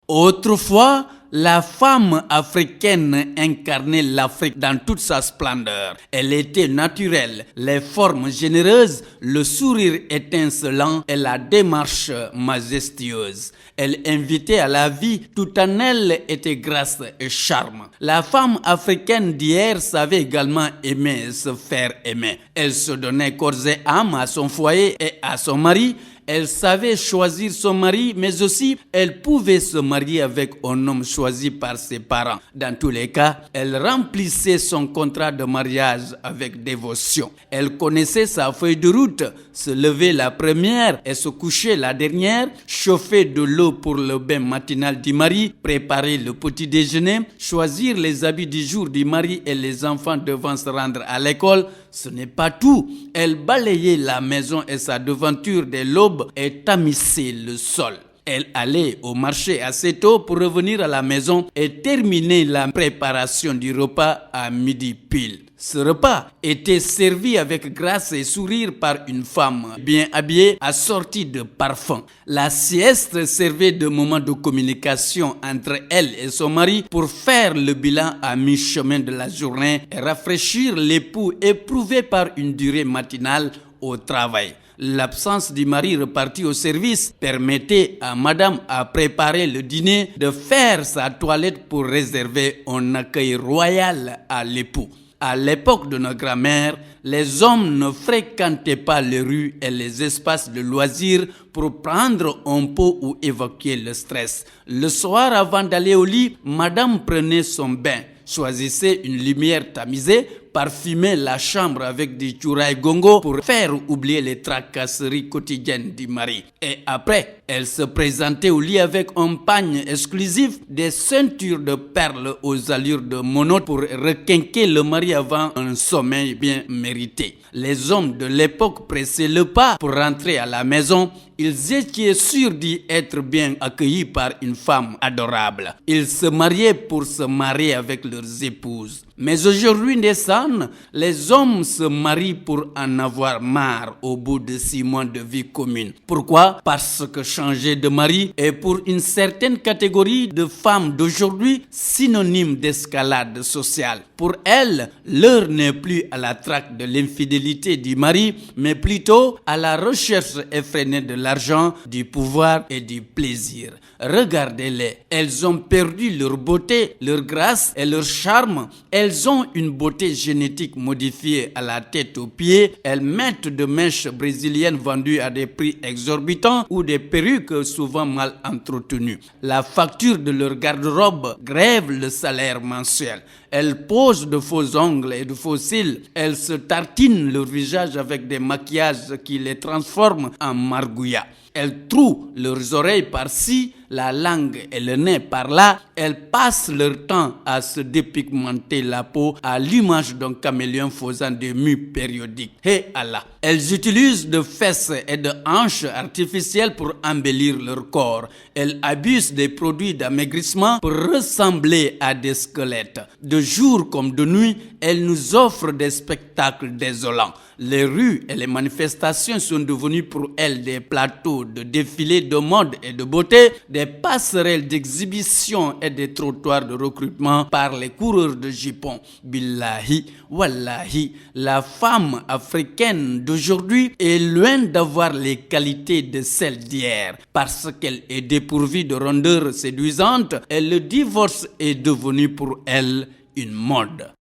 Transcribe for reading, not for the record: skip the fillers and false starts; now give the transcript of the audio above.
Autrefois, la femme africaine incarnait l'Afrique dans toute sa splendeur. Elle était naturelle, les formes généreuses, le sourire étincelant et la démarche majestueuse. Elle invitait à la vie, tout en elle était grâce et charme. La femme africaine d'hier savait également aimer et se faire aimer. Elle se donnait corps et âme à son foyer et à son mari. Elle savait choisir son mari, mais aussi elle pouvait se marier avec un homme choisi par ses parents. Dans tous les cas, elle remplissait son contrat de mariage avec dévotion. Elle connaissait sa feuille de route, se lever la première et se coucher la dernière, chauffer de l'eau pour le bain matinal du mari, préparer le petit déjeuner, choisir les habits du jour du mari et les enfants devant se rendre à l'école. Ce n'est pas tout. Elle balayait la maison et sa devanture dès l'aube et tamissait le sol. Elle allait au marché assez tôt pour revenir à la maison et terminer la préparation du repas à midi pile. Ce repas était servi avec grâce et sourire par une femme bien habillée, assortie de parfums. La sieste servait de moment de communication entre elle et son mari pour faire le bilan à mi-chemin de la journée et rafraîchir l'époux éprouvé par une durée matinale au travail. L'absence du mari reparti au service permettait à madame à préparer le dîner, de faire sa toilette pour réserver un accueil royal à l'époux. À l'époque de nos grands-mères, les hommes ne fréquentaient pas les rues et les espaces de loisirs pour prendre un pot ou évacuer le stress. Le soir, avant d'aller au lit, madame prenait son bain, choisissait une lumière tamisée, parfumait la chambre avec du chouraï gongo pour faire oublier les tracasseries quotidiennes du mari. Et après, elle se présentait au lit avec un pagne exclusif, des ceintures de perles aux allures de monote pour requinquer le mari avant un sommeil bien mérité. Les hommes de l'époque pressaient le pas pour rentrer à la maison. Ils étaient sûrs d'y être bien accueillis par une femme adorable. Ils se mariaient pour se marier avec leurs épouses. Mais aujourd'hui, Nessan, les hommes se marient pour en avoir marre au bout de 6 mois de vie commune. Pourquoi? Parce que changer de mari est pour une certaine catégorie de femmes d'aujourd'hui synonyme d'escalade sociale. Pour elles, l'heure n'est plus à la traque de l'infidélité du mari, mais plutôt à la recherche effrénée de l'argent, du pouvoir et du plaisir. Regardez-les, elles ont perdu leur beauté, leur grâce et leur charme. Elles ont une beauté génétique modifiée à la tête aux pieds. Elles mettent de mèches brésiliennes vendues à des prix exorbitants ou des perruques souvent mal entretenues. La facture de leur garde-robe grève le salaire mensuel. Elles posent de faux ongles et de faux cils. Elles se tartinent leur visage avec des maquillages qui les transforment en margouillas. Elles trouent leurs oreilles par-ci, la langue et le nez par-là. Elles passent leur temps à se dépigmenter la peau à l'image d'un caméléon faisant des mues périodiques. Hé Allah! Elles utilisent de fesses et de hanches artificielles pour embellir leur corps. Elles abusent des produits d'amaigrissement pour ressembler à des squelettes. De jour comme de nuit, elles nous offrent des spectacles désolants. Les rues et les manifestations sont devenues pour elles des plateaux de défilés de mode et de beauté, des passerelles d'exhibition et des trottoirs de recrutement par les coureurs de jupons. Billahi, wallahi, la femme africaine d'aujourd'hui est loin d'avoir les qualités de celle d'hier. Parce qu'elle est dépourvue de rondeur séduisante, et le divorce est devenu pour elle une mode.